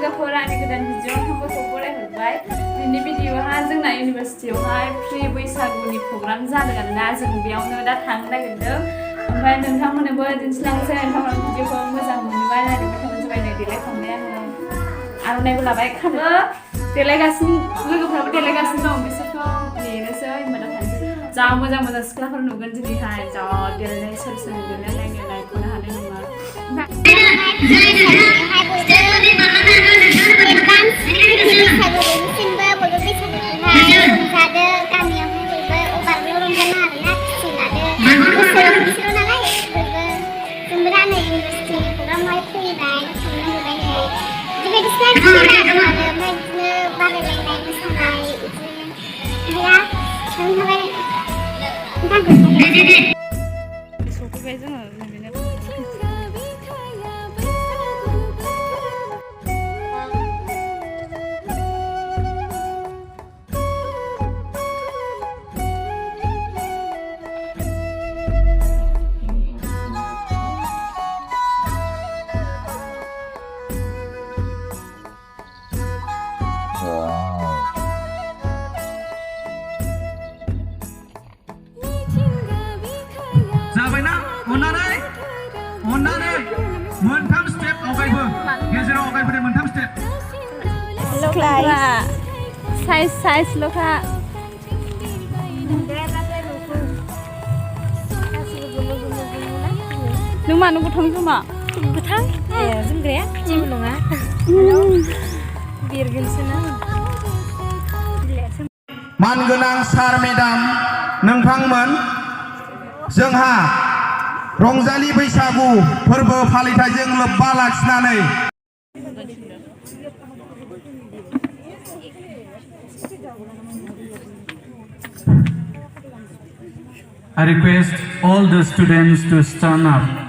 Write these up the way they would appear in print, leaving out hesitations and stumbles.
लोगोफोरा आंनि गोदान भिडिअ थांबोखौ बरायहरबाय दिनैनि भिडिअहा जोंना इउनिभारसिटियावहाय फ्रि बैसागुनि प्रग्राम जादों आरोना जों बेयावनो दा थांनो नागिरदों ओमफ्राय नोंथांमोननोबो दिन्थिलांनोसै नोंथांमोना भिडिअखौ मोजां मोनबाय नायनो थाखाय बायनाय देलायखांबाय आङो आर'नाइबो लाबाय खानो देलायगासिनो लोगोफ्राबो देलायगासिनो दं बिसोरखौ नेनोसै होमबा दा थांसै जा मोजां मोजां सिख्लाफोर नुगोन दिनैहाय जा देलायनाय सोर सोर देलायनाय नायख'नो हानाय नङा सफैबाय जोङो जाबायना अननानै मोनथाम स्टेप आवगायबो गेजेराव आवगायबोदो मोनथाम स्टेप लख्रा साइज लख्रा नों मानो गोथां खोमा गोथां जोमग्राया जेबो नङा बेरगोनसो ना मानगोनां सार मेडाम नोंथांमोन जोंहा रंजालि बैसागु फोरबो फालिथायजों लोब्बा लाखिनानै I request all the students to stand up.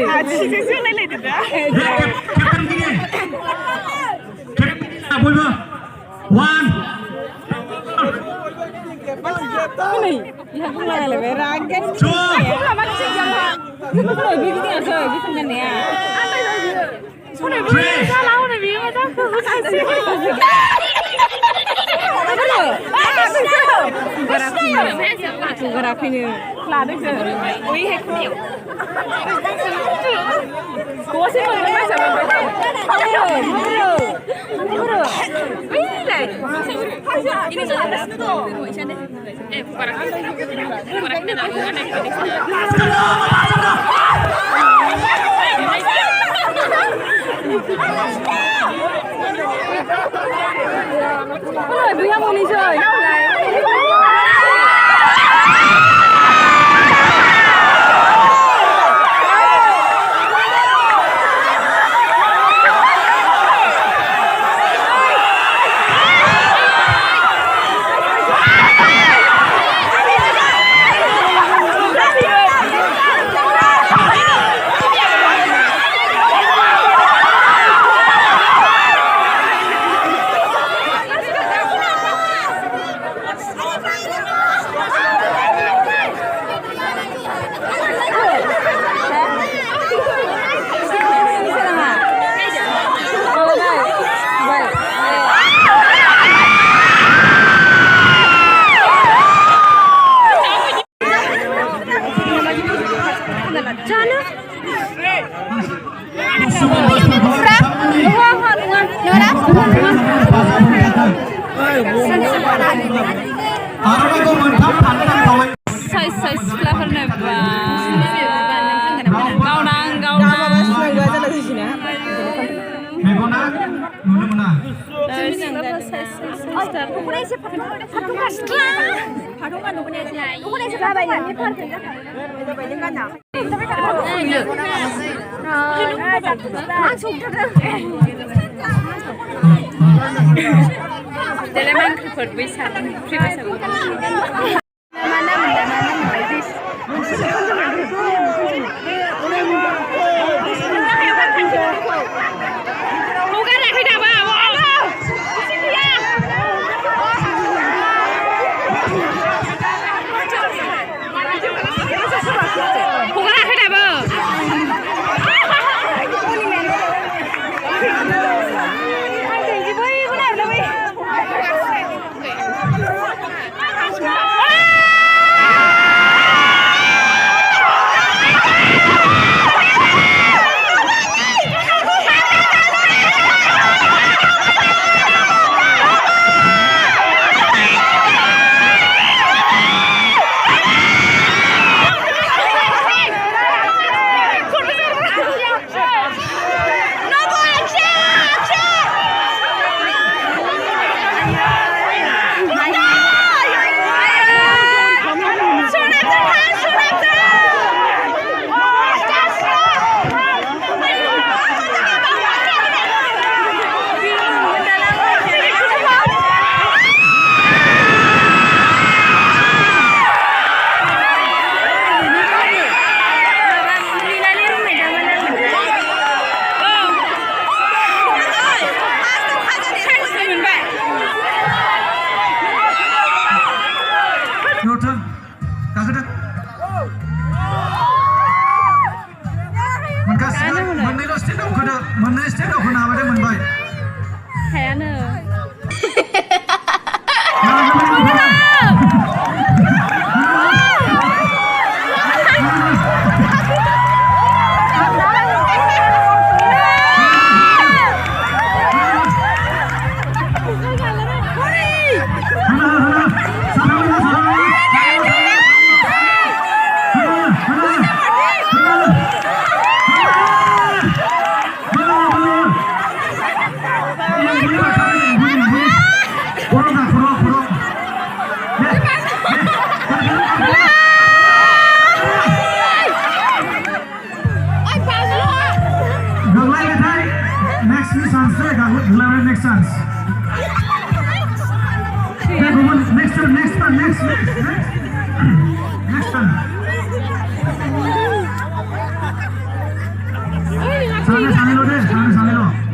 सिं रायलायदो दा खेबथाम गिदिं खेबथाम बयबो 1 नै इहा बुंलायलायबाय रागेन 2 माबा सिगांहा बेखौ बिगिदिङासै बेखौ गाननाया हनै बे जाला हनै बे मा जाखो सासे गुगाराखैनो लादोंसो बैहाय खोमायाव गसे मोनगोन मानसिया बैलाय ini salah itu Bia mau đi chơi. सानै ल' दे सानैल'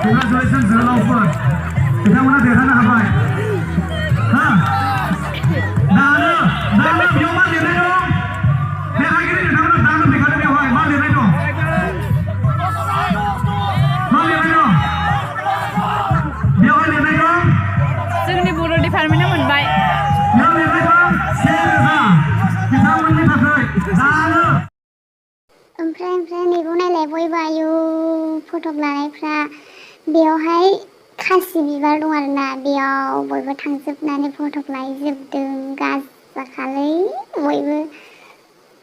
Congratulations जोहोलावफोर बिथांमोना देरहानो हाबाय दानो बेयाव मा लिरनाय दं देरहागिरि बिथांमोना दानो फैखादों बेवहाय मा लिरनाय दं बेवहाय लिरनाय दं जोंनि बर' डिपार्टमेन्टआ मोनबाय बेयाव लिरनाय दं 1000 बिथांमोननि थाखाय दानो ओमफ्राय नैबो नायलाय बयबो आयु फटक लानायफ्रा बेयावहाय खासि बिबार दं आरोना बेयाव बयबो थांजोबनानै फटक लाहैजोबदों गाजाखालै बयबो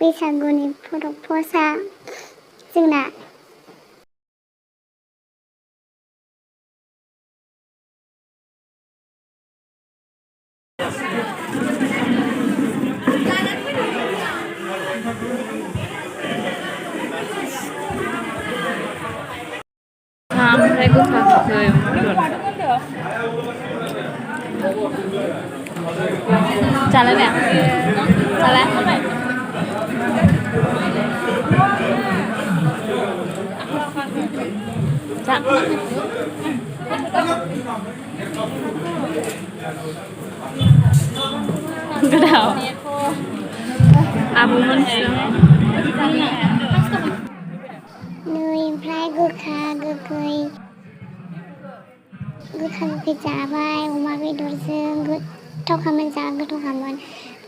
बैसागुनि फटक पस्टआ जोंना ओमफ्राय गोखा गोखै जालाय ने जालाय जा गोदाव आब'मोनसो ओमफ्राय गोखा गोखै जाबाय अमा बेदरजों गोथावखामोन जा गोथावखामोन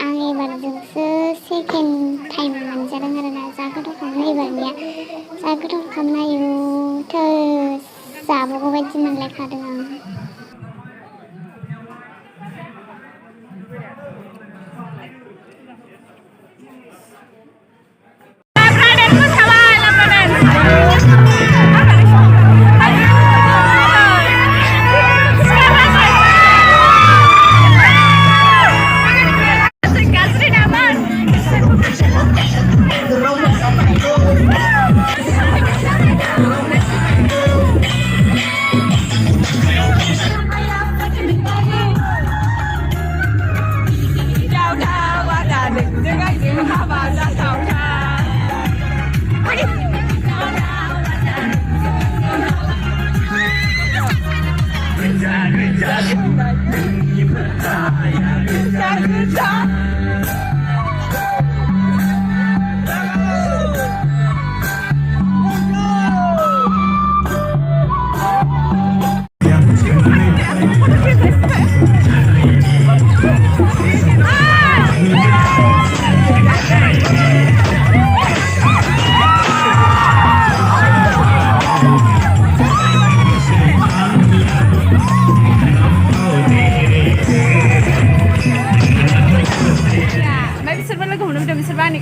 आं एबारजोंसो सेकेन्ड टाइम मोनजादों आरोना जा गोथावखामोन एबारनिया जा गोथावखामोन आयु जाबावगौ बायदि मोनलायखादों आं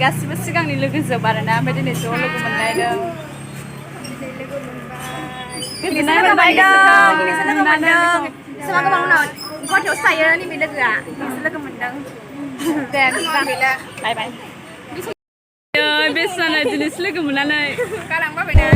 गासिबो सिगांनि लोगोजोब आरोना ओमफ्राय दिनै ज' लोगो मोनलायदों गोजोननाय मोनबाय दिनैसो लोगो मोनदों जोंहा गोबां उनाव गुवाहाटियावसो थायो नैबे लोगोआ दिनैसो लोगो मोनदों दे बाय बाय बेसाना दिनैसो लोगो मोननानै गालांबायना